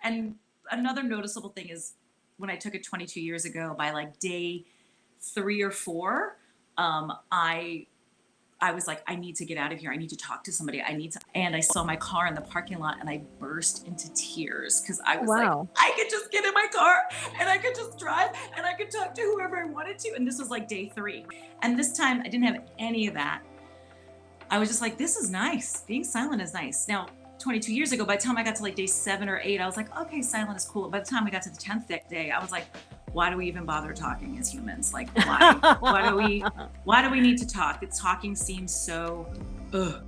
And another noticeable thing is when I took it 22 years ago, by like day 3 or 4, I was like, I need to get out of here. I need to talk to somebody. And I saw my car in the parking lot and I burst into tears because I Oh, was like, wow. I could just get in my car and I could just drive and I could talk to whoever I wanted to. And this was like day 3. And this time I didn't have any of that. I was just like, this is nice. Being silent is nice. Now, 22 years ago, by the time I got to like day 7 or 8, I was like, okay, silent is cool. By the time we got to the 10th day, I was like, why do we even bother talking as humans? Like, why do we need to talk? The talking seems so, ugh.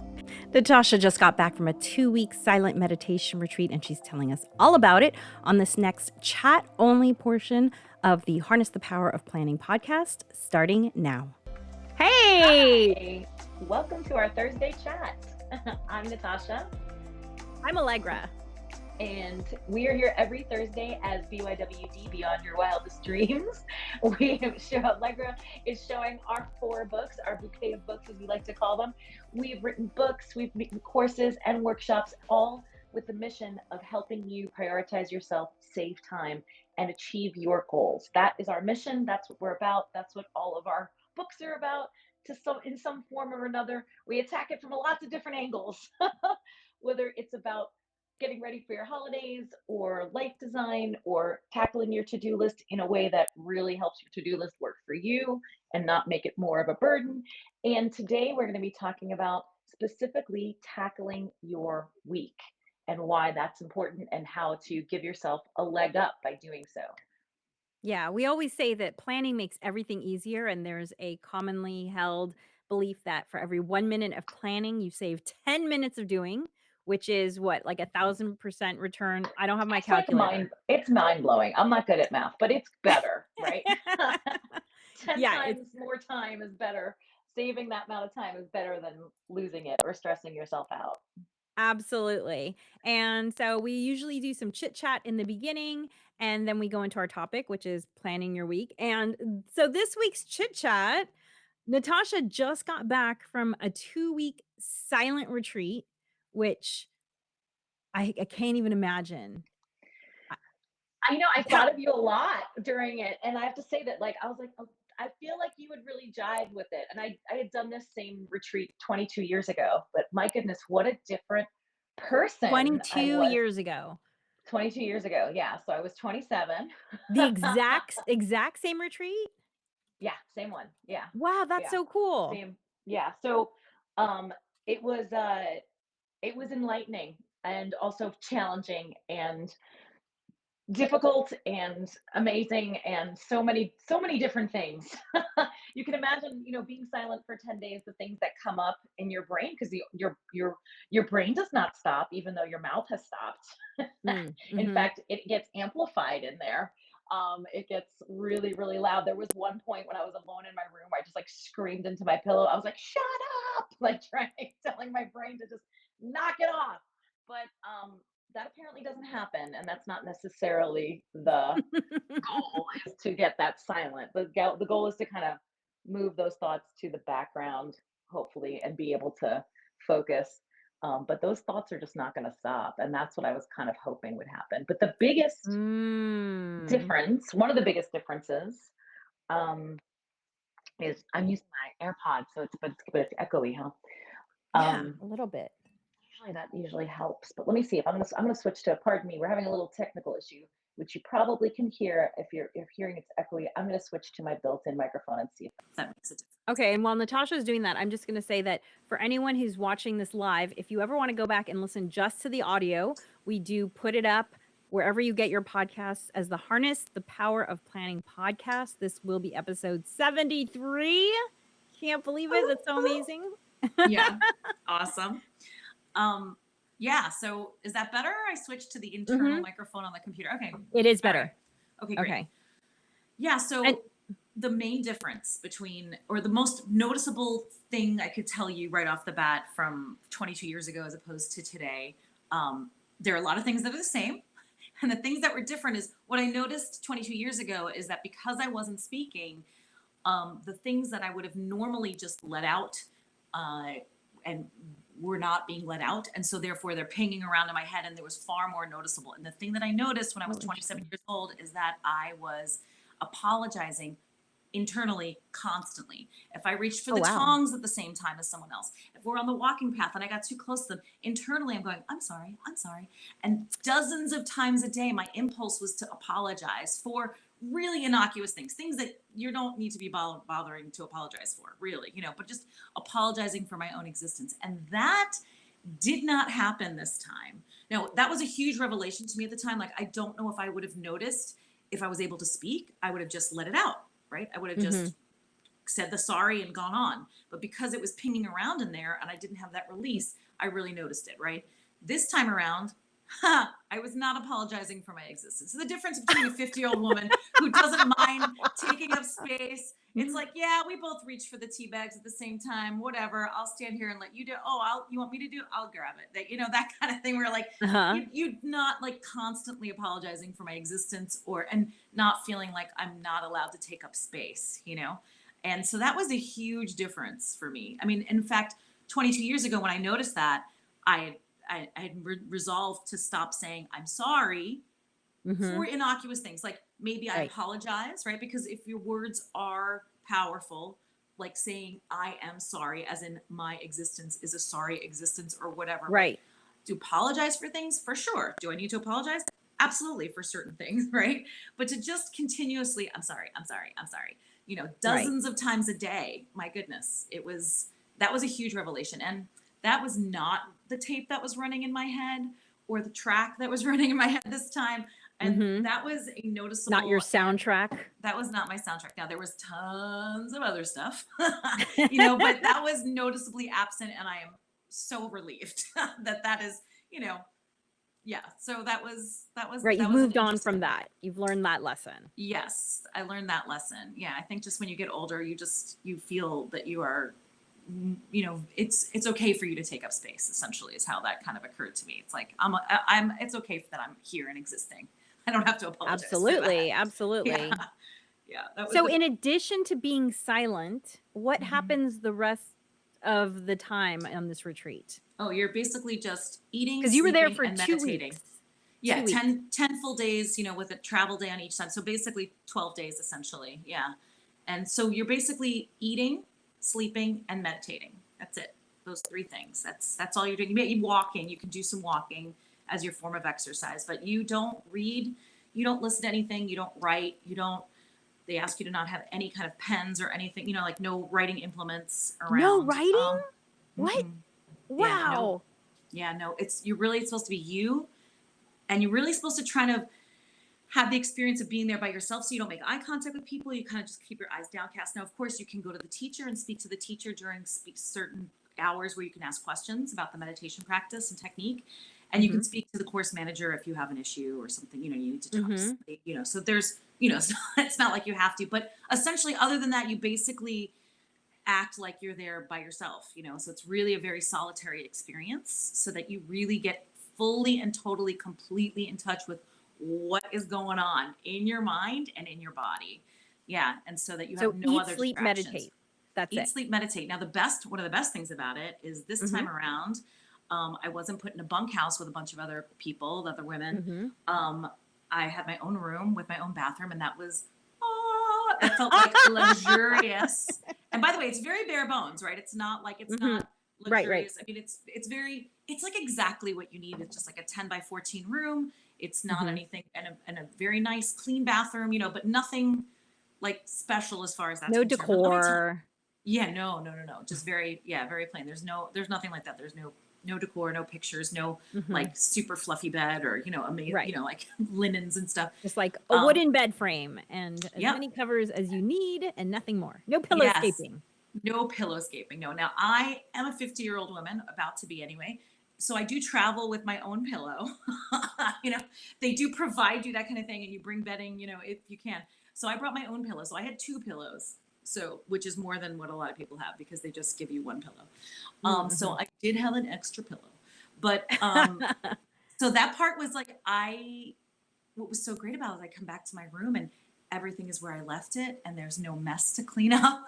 Natascha just got back from a 2-week silent meditation retreat, and she's telling us all about it on this next chat-only portion of the Harness the Power of Planning podcast, starting now. Hey! Hi. Welcome to our Thursday chat. I'm Natascha. I'm Alegre. And we are here every Thursday as BYWD, Beyond Your Wildest Dreams. Alegre is showing our 4 books, our bouquet of books, as we like to call them. We've written books, we've written courses and workshops, all with the mission of helping you prioritize yourself, save time, and achieve your goals. That is our mission. That's what we're about. That's what all of our books are about. In some form or another, we attack it from lots of different angles, whether it's about getting ready for your holidays or life design or tackling your to-do list in a way that really helps your to-do list work for you and not make it more of a burden. And today we're going to be talking about specifically tackling your week and why that's important and how to give yourself a leg up by doing so. Yeah, we always say that planning makes everything easier, and there's a commonly held belief that for every 1 minute of planning, you save 10 minutes of doing, which is what, like 1,000% return? I don't have my calculator. It's mind blowing. I'm not good at math, but it's better, right? 10 Yeah, it's times more time is better. Saving that amount of time is better than losing it or stressing yourself out. absolutely. And so we usually do some chit chat in the beginning, and then we go into our topic, which is planning your week. And so this week's chit chat, Natascha just got back from a 2-week silent retreat, which I can't even imagine. I I Tell thought of you a lot during it, and I have to say that, like, I was like, "Oh, I feel like you would really jive with it." And I had done this same retreat 22 years ago, but my goodness, what a different person I 22 was years ago. 22 years ago. Yeah, so I was 27. The exact same retreat? Yeah, same one. Yeah, Wow, that's yeah, so cool. same. Yeah, so um, it was uh, it was enlightening and also challenging and difficult and amazing and so many different things. You can imagine, being silent for 10 days, the things that come up in your brain, because your brain does not stop even though your mouth has stopped. In Mhm. fact, it gets amplified in there. It gets really, really loud. There was one point when I was alone in my room where I just like screamed into my pillow. I was like, shut up, like telling my brain to just knock it off. But that apparently doesn't happen, and that's not necessarily the goal, is to get that silent. The goal is to kind of move those thoughts to the background, hopefully, and be able to focus. But those thoughts are just not going to stop, and that's what I was kind of hoping would happen. But the biggest Mm. difference, one of the biggest differences, um, is I'm using my AirPods, so it's echoey, huh? Yeah, Um, a little bit. Usually helps. But let me see if I'm gonna switch to. Pardon me, we're having a little technical issue, which you probably can hear if hearing it's echoey. I'm gonna switch to my built-in microphone and see if That makes a difference. Okay, and while Natascha is doing that, I'm just going to say that for anyone who's watching this live, if you ever want to go back and listen just to the audio, we do put it up wherever you get your podcasts as the Harness the Power of Planning podcast. This will be episode 73. Can't believe it. That's so amazing. Yeah, awesome. Yeah, so is that better? I switched to the internal microphone on the computer. Okay. It is All better. right. Okay, great. Okay. Yeah, And so the main difference between, or the most noticeable thing I could tell you right off the bat from 22 years ago as opposed to today, there are a lot of things that are the same. And the things that were different is what I noticed 22 years ago is that because I wasn't speaking, the things that I would have normally just let out and were not being let out. And so therefore they're pinging around in my head, and there was far more noticeable. And the thing that I noticed when I was 27 years old is that I was apologizing internally constantly. If I reached for Oh, the wow. tongs at the same time as someone else, if we're on the walking path and I got too close to them, internally I'm going, I'm sorry, I'm sorry. And dozens of times a day, my impulse was to apologize for really innocuous things that you don't need to be bothering to apologize for, really, but just apologizing for my own existence. And that did not happen this time. Now, that was a huge revelation to me at the time. Like, I don't know if I would have noticed if I was able to speak. I would have just let it out, right? I would have just said the sorry and gone on. But because it was pinging around in there and I didn't have that release, I really noticed it, right? This time around, I was not apologizing for my existence. So the difference between a 50-year-old woman who doesn't mind taking up space, it's like, yeah, we both reach for the tea bags at the same time, whatever. I'll stand here and let you do. Oh, you want me to do? I'll grab it. That kind of thing where like, you not like constantly apologizing for my existence and not feeling like I'm not allowed to take up space, And so that was a huge difference for me. I mean, in fact, 22 years ago when I noticed that, I had resolved to stop saying I'm sorry for innocuous things. Like maybe I apologize, right? Because if your words are powerful, like saying I am sorry, as in my existence is a sorry existence or whatever. Right. To apologize for things, for sure. Do I need to apologize? Absolutely, for certain things, right? But to just continuously, I'm sorry, I'm sorry, I'm sorry, dozens of times a day, my goodness, that was a huge revelation. And that was not the tape that was running in my head or the track that was running in my head this time. And that was a noticeable. Not your soundtrack. That was not my soundtrack. Now there was tons of other stuff, but that was noticeably absent. And I am so relieved that is, yeah. So that was right. You've was moved on from that. You've learned that lesson. Yes, I learned that lesson. Yeah, I think just when you get older, you feel that you are, it's okay for you to take up space. Essentially, is how that kind of occurred to me. It's like it's okay that I'm here and existing. I don't have to apologize. Absolutely, absolutely. Yeah. So, in addition to being silent, what happens the rest of the time on this retreat? Oh, you're basically just eating, because you were there for and 2 meditating. weeks. Yeah, 2 weeks. 10 full days, with a travel day on each side. So basically 12 days essentially. Yeah. And so you're basically eating, sleeping, and meditating. That's it. Those 3 things. That's all you're doing. You walking. You can do some walking as your form of exercise, but you don't read, you don't listen to anything, you don't write, they ask you to not have any kind of pens or anything, like no writing implements around. No writing? What? Wow. No, you're really supposed to be you, and you're really supposed to try to have the experience of being there by yourself, so you don't make eye contact with people. You kind of just keep your eyes downcast. Now, of course, you can go to the teacher and speak to the teacher during certain hours where you can ask questions about the meditation practice and technique. And you can speak to the course manager if you have an issue or something, you need to talk to somebody, so there's, it's not like you have to, but essentially other than that, you basically act like you're there by yourself, so it's really a very solitary experience so that you really get fully and totally, completely in touch with what is going on in your mind and in your body. Yeah. And so that you have no other sleep, distractions. meditate. That's it. Eat, sleep, meditate. Now, one of the best things about it is this time around, I wasn't put in a bunkhouse with a bunch of other people, other women. I had my own room with my own bathroom, and that it felt like luxurious. And by the way, it's very bare bones, right? It's not like it's not luxurious. Right. I mean, it's like exactly what you need. It's just like a 10 by 14 room. It's not anything, and a very nice, clean bathroom, but nothing like special as far as that's no concerned. decor. Yeah, no. Just very plain. There's nothing like that. There's no decor, no pictures, no like super fluffy bed or, amazing, like linens and stuff. Just like a wooden bed frame and as many covers as you need and nothing more. No pillowscaping. No pillowscaping. No. Now, I am a 50-year-old woman, about to be anyway. So I do travel with my own pillow. They do provide you that kind of thing, and you bring bedding, if you can. So I brought my own pillow. So I had 2 pillows. So, which is more than what a lot of people have because they just give you 1 pillow. So I did have an extra pillow, but, so that part was like, what was so great about it, I come back to my room and everything is where I left it, and there's no mess to clean up.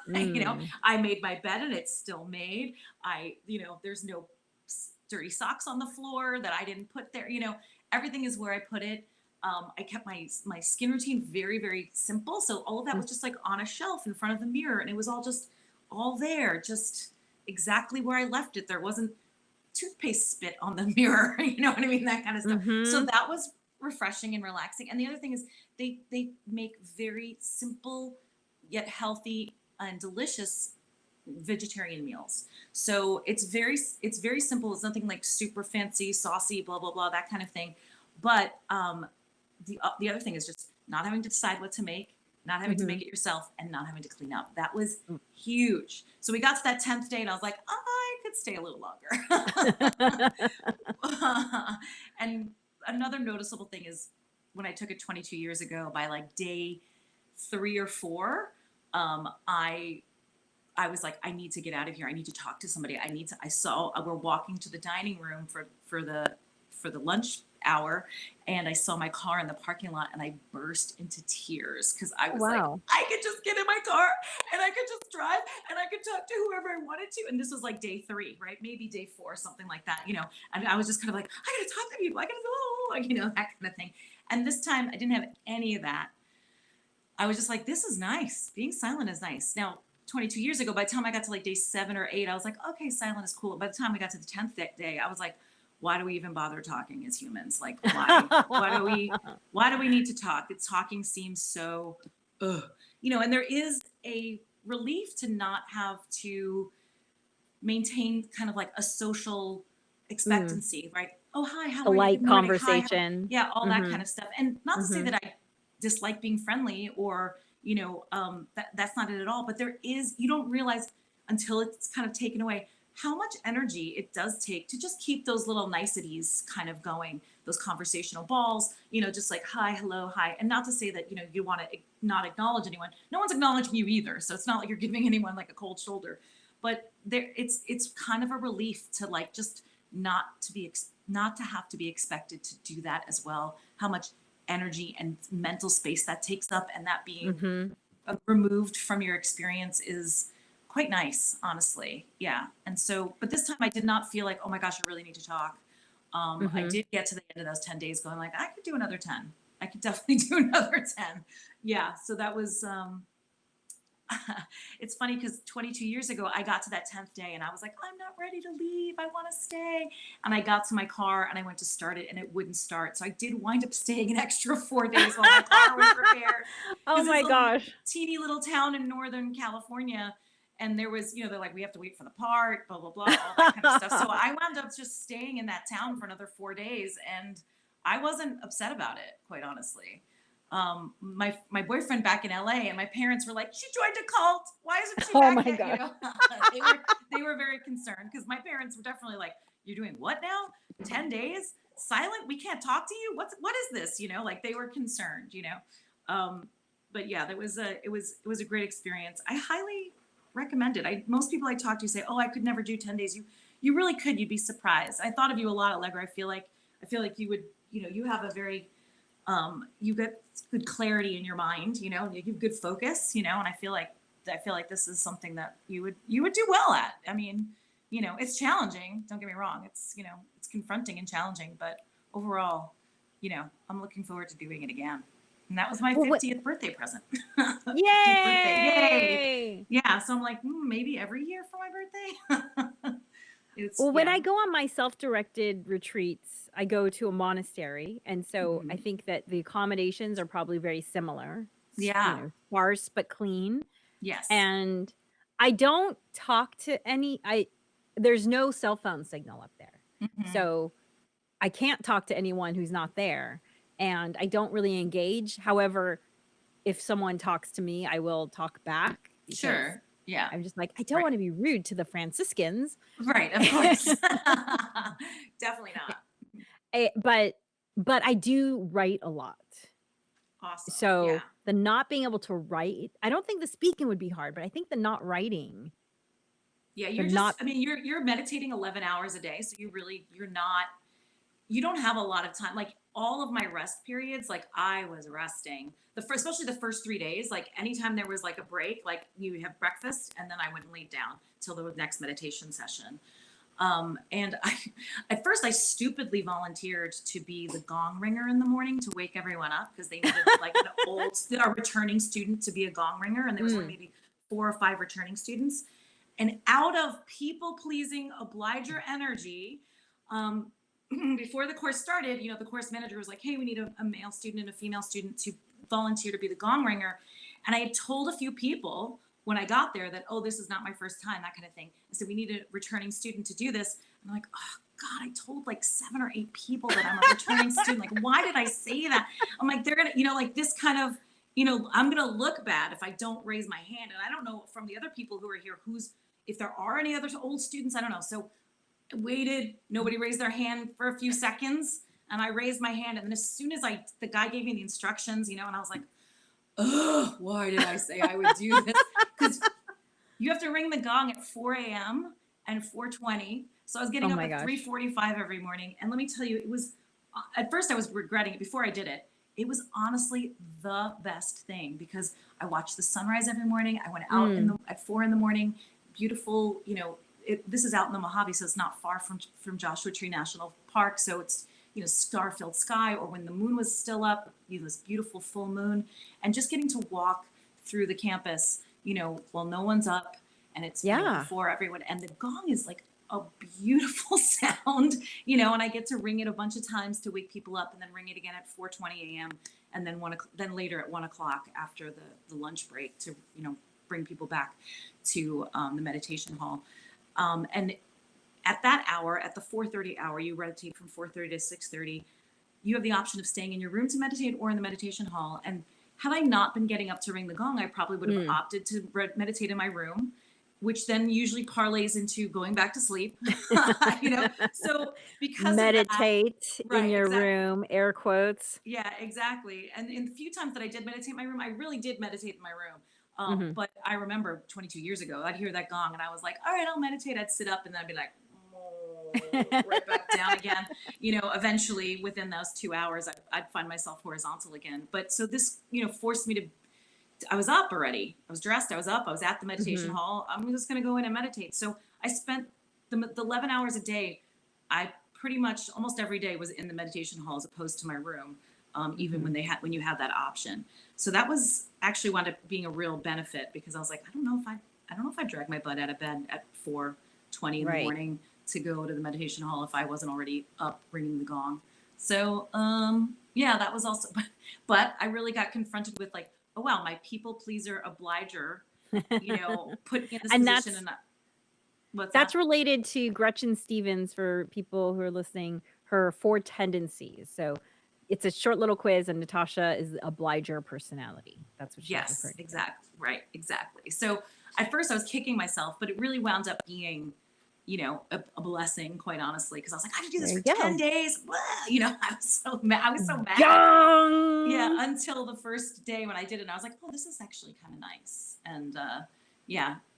I made my bed and it's still made. There's no dirty socks on the floor that I didn't put there. Everything is where I put it. I kept my skin routine very, very simple. So all of that was just like on a shelf in front of the mirror, and it was all just all there, just exactly where I left it. There wasn't toothpaste spit on the mirror, you know what I mean? That kind of stuff. So that was refreshing and relaxing. And the other thing is they make very simple yet healthy and delicious vegetarian meals. So it's very simple. It's nothing like super fancy, saucy, blah, blah, blah, that kind of thing. But the other thing is just not having to decide what to make, not having to make it yourself, and not having to clean up. That was huge. So we got to that 10th day and I was like, I could stay a little longer. And another noticeable thing is when I took it 22 years ago, by like day 3 or 4, I was like, I need to get out of here. I need to talk to somebody. We're walking to the dining room for the lunch hour, and I saw my car in the parking lot, and I burst into tears because I was like, I could just get in my car and I could just drive and I could talk to whoever I wanted to. And this was like day 3, right? Maybe day 4, something like that, and I was just kind of like, I gotta talk to people. I gotta go, that kind of thing. And this time I didn't have any of that. I was just like, this is nice. Being silent is nice. Now, 22 years ago, by the time I got to like day 7 or 8, I was like, okay, silent is cool. By the time we got to the 10th day, I was like, why do we even bother talking as humans? Like, why do we need to talk? Talking seems so, and there is a relief to not have to maintain kind of like a social expectancy, right? Oh, hi, how are you? Light Good morning. conversation. Hi, yeah, all that kind of stuff. And not to say that I dislike being friendly or, that's not it at all. But you don't realize until it's kind of taken away how much energy it does take to just keep those little niceties kind of going, those conversational balls, just like, hi, hello, hi. And not to say that, you want to not acknowledge anyone. No one's acknowledging you either. So it's not like you're giving anyone like a cold shoulder, but it's kind of a relief to like, just not to have to be expected to do that as well. How much energy and mental space that takes up, and that being removed from your experience is quite nice, honestly. Yeah. And so, but this time I did not feel like, oh my gosh, I really need to talk. I did get to the end of those 10 days going like, I could do another 10. I could definitely do another 10. Yeah. So that was, it's funny because 22 years ago, I got to that 10th day and I was like, I'm not ready to leave. I want to stay. And I got to my car and I went to start it and it wouldn't start. So I did wind up staying an extra 4 days while my car was repaired. Oh my gosh. Teeny little town in Northern California. And there was, they're like, we have to wait for the part, blah, blah, blah, all that kind of stuff. So I wound up just staying in that town for another 4 days. And I wasn't upset about it, quite honestly. My boyfriend back in LA and my parents were like, she joined a cult. Why isn't she back yet? They were very concerned because my parents were definitely like, you're doing what now? 10 days? Silent? We can't talk to you? What is this? Like they were concerned, but yeah, it was a great experience. I highly recommend it. Most people I talk to say, oh, I could never do 10 days. You really could. You'd be surprised. I thought of you a lot, Alegre. I feel like you would, you have a very, you get good clarity in your mind, you have good focus, and I feel like this is something that you would do well at. I mean, it's challenging. Don't get me wrong. It's, it's confronting and challenging, but overall, I'm looking forward to doing it again. And that was my 50th birthday present. Yay! Yay! Yeah, so I'm like, maybe every year for my birthday. When I go on my self-directed retreats, I go to a monastery. And so I think that the accommodations are probably very similar. Yeah. Sparse but clean. Yes. And I don't talk to there's no cell phone signal up there. So I can't talk to anyone who's not there. And I don't really engage. However, if someone talks to me, I will talk back. Sure. Yeah. I'm just like, I don't want to be rude to the Franciscans. Right. Of course. Definitely not. But I do write a lot. Awesome. So the not being able to write, I don't think the speaking would be hard, but I think the not writing. Yeah. You're meditating 11 hours a day. So you don't have a lot of time. Like all of my rest periods, like I was resting especially the first 3 days, like anytime there was like a break, like you have breakfast and then I wouldn't lay down till the next meditation session. And at first I stupidly volunteered to be the gong ringer in the morning to wake everyone up because they needed like a returning student to be a gong ringer. And there was only maybe 4 or 5 returning students. And out of people pleasing obliger energy, before the course started, the course manager was like, hey, we need a male student and a female student to volunteer to be the gong ringer. And I had told a few people when I got there that, oh, this is not my first time, that kind of thing. I said, we need a returning student to do this. And I'm like, oh God, I told like 7 or 8 people that I'm a returning student. Like, why did I say that? I'm like, they're going to, like this kind of, I'm going to look bad if I don't raise my hand. And I don't know from the other people who are here, if there are any other old students, I don't know. So I waited, nobody raised their hand for a few seconds. And I raised my hand. And then as soon as the guy gave me the instructions, and I was like, oh, why did I say I would do this? Because you have to ring the gong at 4 a.m. and 4:20. So I was getting up at 3:45 every morning. And let me tell you, it was, at first I was regretting it before I did it. It was honestly the best thing because I watched the sunrise every morning. I went out at 4 in the morning, beautiful, this is out in the Mojave, so it's not far from Joshua Tree National Park. So it's, star-filled sky, or when the moon was still up, this beautiful full moon, and just getting to walk through the campus, while no one's up, and it's before everyone. And the gong is like a beautiful sound, and I get to ring it a bunch of times to wake people up, and then ring it again at 4:20 a.m. and then later at 1 o'clock after the lunch break to bring people back to the meditation hall. And at that hour, at the 4:30 hour, you meditate from 4:30 to 6:30. You have the option of staying in your room to meditate or in the meditation hall. And had I not been getting up to ring the gong, I probably would have opted to meditate in my room, which then usually parlays into going back to sleep. So because meditate of that, in your exactly. room, air quotes. Yeah, exactly. And in the few times that I did meditate in my room, I really did meditate in my room. But I remember 22 years ago, I'd hear that gong and I was like, all right, I'll meditate. I'd sit up and then I'd be like, right back down again. Eventually within those 2 hours, I'd find myself horizontal again. But so this, forced me to, I was up already. I was dressed. I was up. I was at the meditation hall. I'm just going to go in and meditate. So I spent the 11 hours a day. I pretty much almost every day was in the meditation hall as opposed to my room. Even when you have that option. So that was actually wound up being a real benefit because I was like, I don't know if I drag my butt out of bed at 4:20 in the morning to go to the meditation hall if I wasn't already up ringing the gong. So that was also, but I really got confronted with like, oh wow, my people pleaser obliger, put me in this And position. That's related to Gretchen Stevens for people who are listening, her 4 tendencies. So it's a short little quiz, and Natascha is the obliger personality. That's what she's referring to. Exactly. Right. Exactly. So at first I was kicking myself, but it really wound up being, a blessing, quite honestly, because I was like, I have to do this for 10 days. I was so mad. Yeah. Until the first day when I did it, and I was like, oh, this is actually kind of nice. And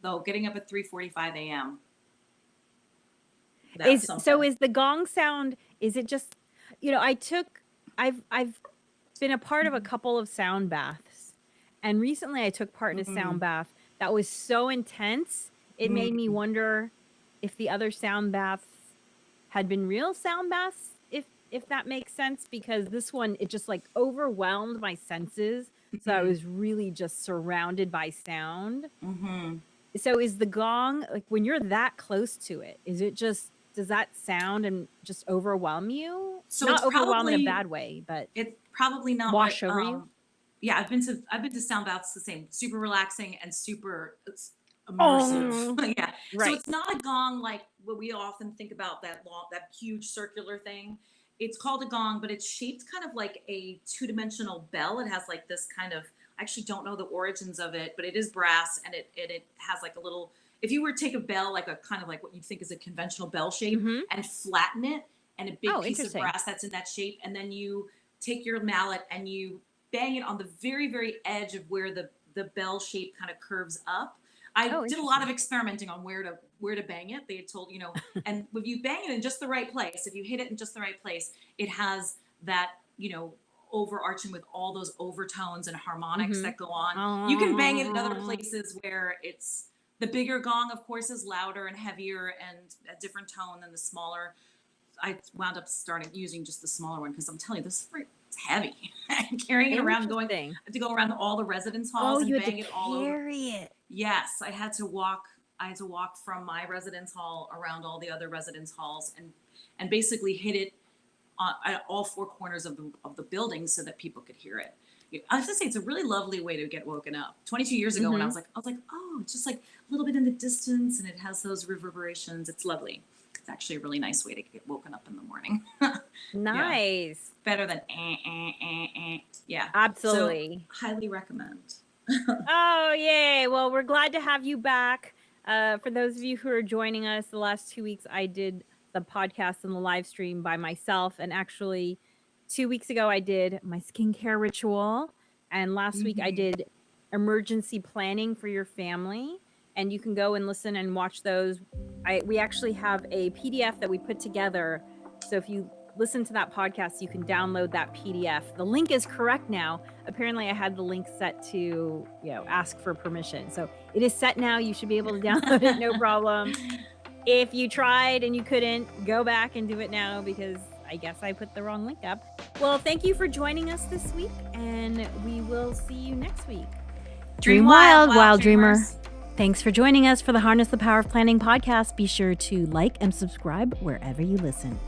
though getting up at 3:45 a.m. Is the gong sound, is it just, I've been a part of a couple of sound baths, and recently I took part in a sound bath that was so intense, it made me wonder if the other sound baths had been real sound baths, if that makes sense, because this one, it just like overwhelmed my senses. So I was really just surrounded by sound. So is the gong, like when you're that close to it, does that sound and just overwhelm you? So not it's overwhelm in a bad way, but it's probably not wash over you. Yeah, I've been to sound baths the same, super relaxing and super immersive. Yeah. Right. So it's not a gong like what we often think about, that huge circular thing. It's called a gong, but it's shaped kind of like a 2-dimensional bell. It has like this kind of, I actually don't know the origins of it, but it is brass, and it has like a little, if you were to take a bell, like a kind of like what you think is a conventional bell shape, and flatten it, and a big piece of brass that's in that shape, and then you take your mallet and you bang it on the very, very edge of where the bell shape kind of curves up. I did a lot of experimenting on where to bang it. They had told, and if you bang it in just the right place, if you hit it in just the right place, it has that, overarching with all those overtones and harmonics that go on. You can bang it in other places where it's The bigger gong, of course, is louder and heavier and a different tone than the smaller. I wound up starting using just the smaller one because I'm telling you, it's heavy. Carrying it around, Interesting. I had to go around all the residence Oh, halls and you had bang to it all over. carry it. Yes, I had to walk from my residence hall around all the other residence halls and basically hit it at all four corners of the building so that people could hear it. I have to say, it's a really lovely way to get woken up. 22 years ago, when I was like, oh, it's just like a little bit in the distance, and it has those reverberations. It's lovely. It's actually a really nice way to get woken up in the morning. Nice. Better than Yeah. Absolutely. So, highly recommend. Oh, yay. Well, we're glad to have you back. For those of you who are joining us, the last 2 weeks I did the podcast and the live stream by myself. And actually, 2 weeks ago, I did my skincare ritual. And last week, I did emergency planning for your family. And you can go and listen and watch those. We actually have a PDF that we put together. So if you listen to that podcast, you can download that PDF. The link is correct now. Apparently I had the link set to, ask for permission. So it is set now. You should be able to download it, no problem. If you tried and you couldn't, go back and do it now because I guess I put the wrong link up. Well, thank you for joining us this week, and we will see you next week. Dream wild, wild dreamer. Thanks for joining us for the Harness the Power of Planning podcast. Be sure to like and subscribe wherever you listen.